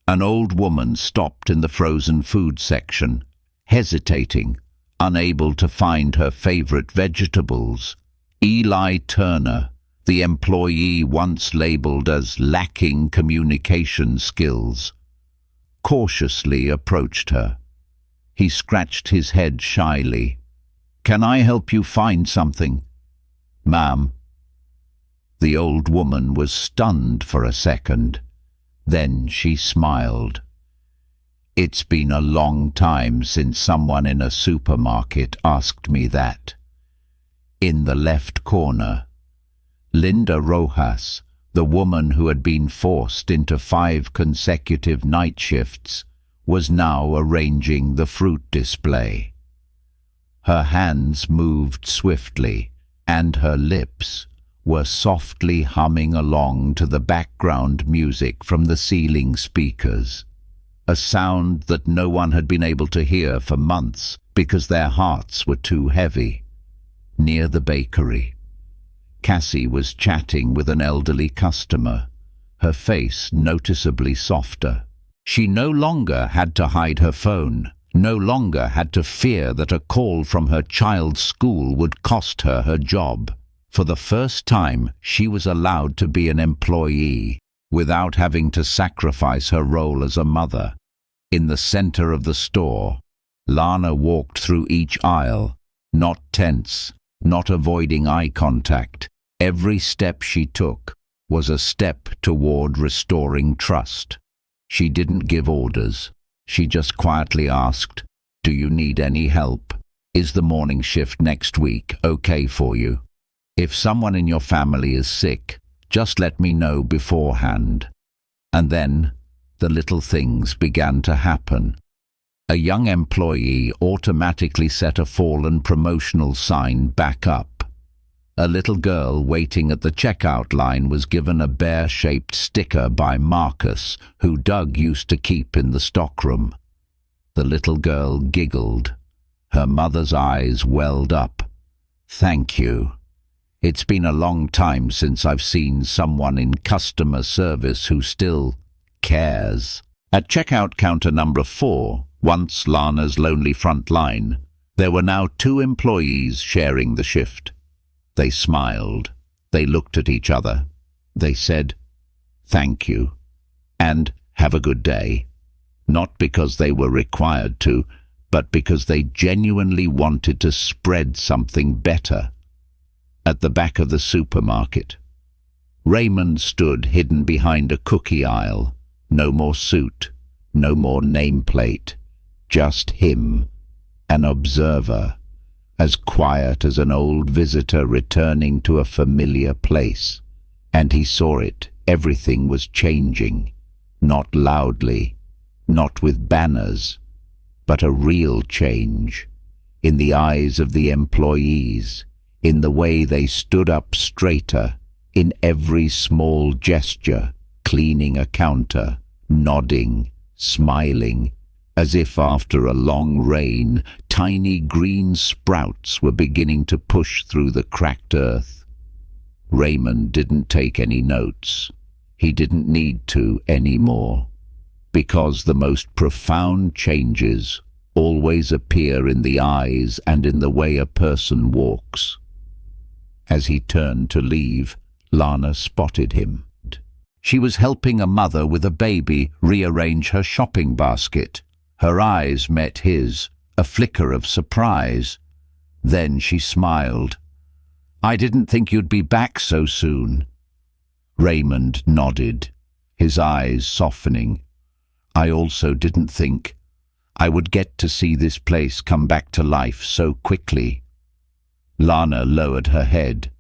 An old woman stopped in the frozen food section, hesitating, unable to find her favorite vegetables. Eli Turner, the employee once labeled as lacking communication skills, cautiously approached her. He scratched his head shyly. "Can I help you find something?" "Ma'am." The old woman was stunned for a second. Then she smiled. "It's been a long time since someone in a supermarket asked me that." In the left corner, Linda Rojas, the woman who had been forced into 5 consecutive night shifts, was now arranging the fruit display. Her hands moved swiftly, and her lips were softly humming along to the background music from the ceiling speakers, a sound that no one had been able to hear for months because their hearts were too heavy. Near the bakery, Cassie was chatting with an elderly customer, her face noticeably softer. She no longer had to hide her phone, no longer had to fear that a call from her child's school would cost her her job. For the first time, she was allowed to be an employee without having to sacrifice her role as a mother. In the center of the store, Lana walked through each aisle, not tense, not avoiding eye contact. Every step she took was a step toward restoring trust. She didn't give orders. She just quietly asked, "Do you need any help? Is the morning shift next week okay for you? If someone in your family is sick, just let me know beforehand." And then the little things began to happen. A young employee automatically set a fallen promotional sign back up. A little girl waiting at the checkout line was given a bear-shaped sticker by Marcus, who Doug used to keep in the stockroom. The little girl giggled. Her mother's eyes welled up. "Thank you. It's been a long time since I've seen someone in customer service who still cares." At checkout counter number 4, once Lana's lonely front line, there were now 2 employees sharing the shift. They smiled. They looked at each other. They said, "Thank you," and "Have a good day," not because they were required to, but because they genuinely wanted to spread something better. At the back of the supermarket, Raymond stood hidden behind a cookie aisle. No more suit, no more nameplate, just him, an observer, as quiet as an old visitor returning to a familiar place. And he saw it. Everything was changing, not loudly, not with banners, but a real change, in the eyes of the employees, in the way they stood up straighter, in every small gesture, cleaning a counter, nodding, smiling, as if after a long rain, tiny green sprouts were beginning to push through the cracked earth. Raymond didn't take any notes. He didn't need to anymore, because the most profound changes always appear in the eyes and in the way a person walks. As he turned to leave, Lana spotted him. She was helping a mother with a baby rearrange her shopping basket. Her eyes met his, a flicker of surprise. Then she smiled. "I didn't think you'd be back so soon." Raymond nodded, his eyes softening. "I also didn't think I would get to see this place come back to life so quickly." Lana lowered her head.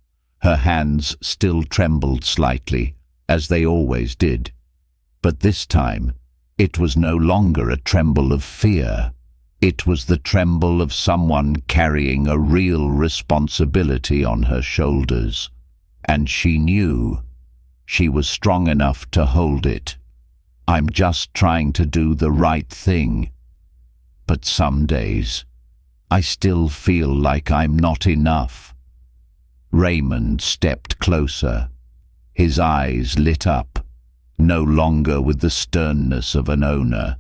Her hands still trembled slightly, as they always did. But this time, it was no longer a tremble of fear. It was the tremble of someone carrying a real responsibility on her shoulders. And she knew she was strong enough to hold it. "I'm just trying to do the right thing. But some days, I still feel like I'm not enough." Raymond stepped closer. His eyes lit up, no longer with the sternness of an owner,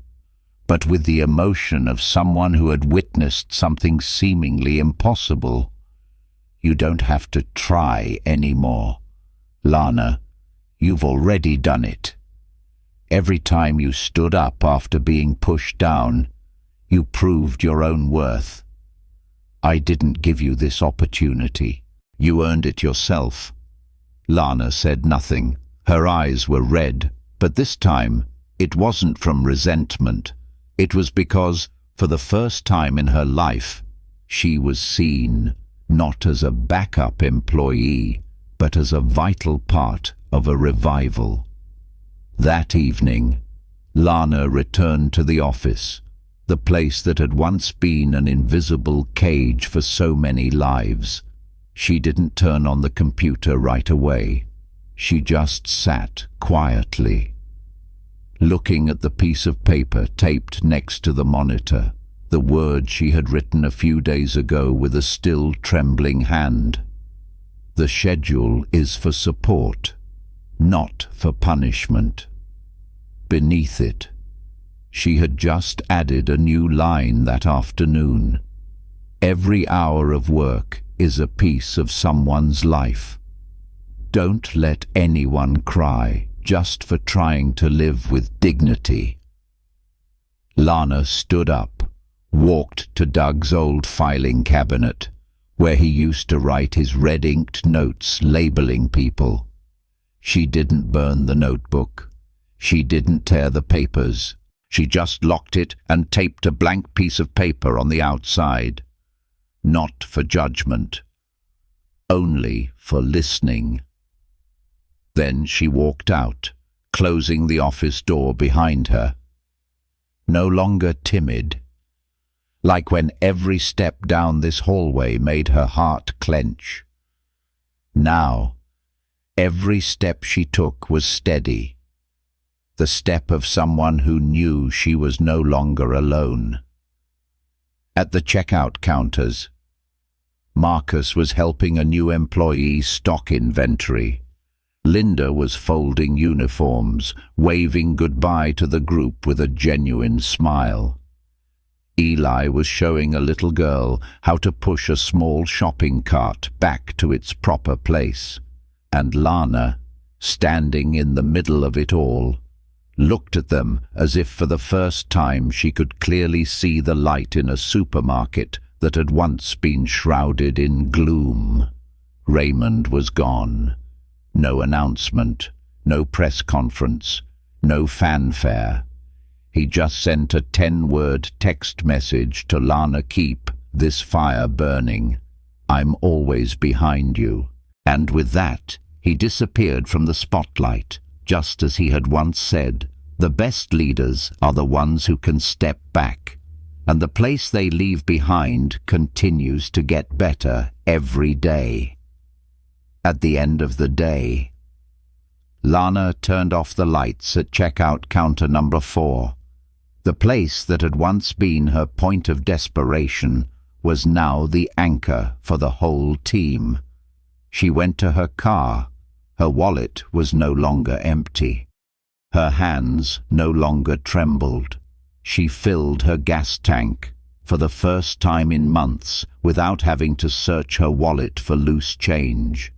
but with the emotion of someone who had witnessed something seemingly impossible. "You don't have to try anymore, Lana. You've already done it. Every time you stood up after being pushed down, you proved your own worth. I didn't give you this opportunity. You earned it yourself." Lana said nothing. Her eyes were red, but this time it wasn't from resentment. It was because, for the first time in her life, she was seen, not as a backup employee, but as a vital part of a revival. That evening, Lana returned to the office, the place that had once been an invisible cage for so many lives. She didn't turn on the computer right away. She just sat quietly, looking at the piece of paper taped next to the monitor, the words she had written a few days ago with a still trembling hand. "The schedule is for support, not for punishment." Beneath it, she had just added a new line that afternoon. "Every hour of work is a piece of someone's life. Don't let anyone cry just for trying to live with dignity." Lana stood up, walked to Doug's old filing cabinet, where he used to write his red-inked notes labeling people. She didn't burn the notebook. She didn't tear the papers. She just locked it and taped a blank piece of paper on the outside. Not for judgment, only for listening. Then she walked out, closing the office door behind her. No longer timid, like when every step down this hallway made her heart clench. Now, every step she took was steady, the step of someone who knew she was no longer alone. At the checkout counters, Marcus was helping a new employee stock inventory. Linda was folding uniforms, waving goodbye to the group with a genuine smile. Eli was showing a little girl how to push a small shopping cart back to its proper place. And Lana, standing in the middle of it all, looked at them as if for the first time she could clearly see the light in a supermarket that had once been shrouded in gloom. Raymond was gone. No announcement, no press conference, no fanfare. He just sent a 10-word text message to Lana: "Keep this fire burning. I'm always behind you." And with that, he disappeared from the spotlight, just as he had once said, the best leaders are the ones who can step back, and the place they leave behind continues to get better every day. At the end of the day, Lana turned off the lights at checkout counter number 4. The place that had once been her point of desperation was now the anchor for the whole team. She went to her car. Her wallet was no longer empty. Her hands no longer trembled. She filled her gas tank, for the first time in months, without having to search her wallet for loose change.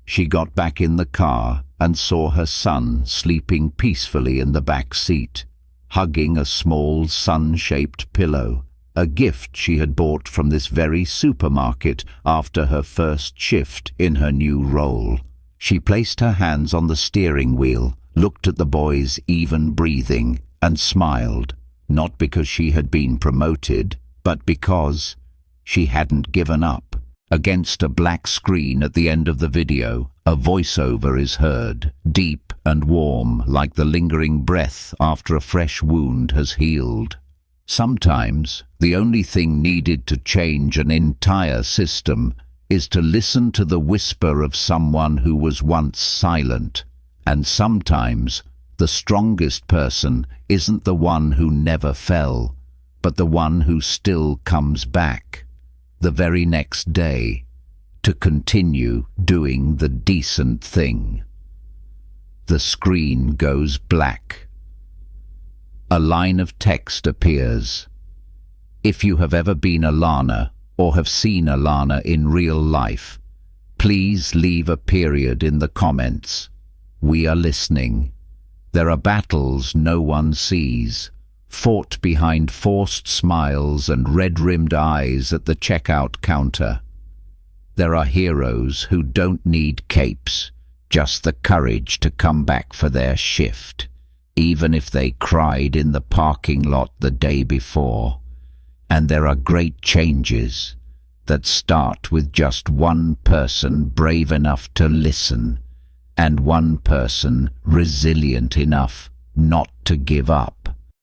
She got back in the car and saw her son sleeping peacefully in the back seat, hugging a small sun-shaped pillow, a gift she had bought from this very supermarket after her first shift in her new role. She placed her hands on the steering wheel, looked at the boy's even breathing, and smiled, not because she had been promoted, but because she hadn't given up. Against a black screen at the end of the video, a voiceover is heard, deep and warm, like the lingering breath after a fresh wound has healed. Sometimes, the only thing needed to change an entire system is to listen to the whisper of someone who was once silent. And sometimes, the strongest person isn't the one who never fell, but the one who still comes back, the very next day, to continue doing the decent thing. The screen goes black. A line of text appears. If you have ever been a Lana or have seen a Lana in real life, please leave a period in the comments. We are listening. There are battles no one sees, fought behind forced smiles and red-rimmed eyes at the checkout counter. There are heroes who don't need capes, just the courage to come back for their shift, even if they cried in the parking lot the day before. And there are great changes that start with just one person brave enough to listen, and one person resilient enough not to give up.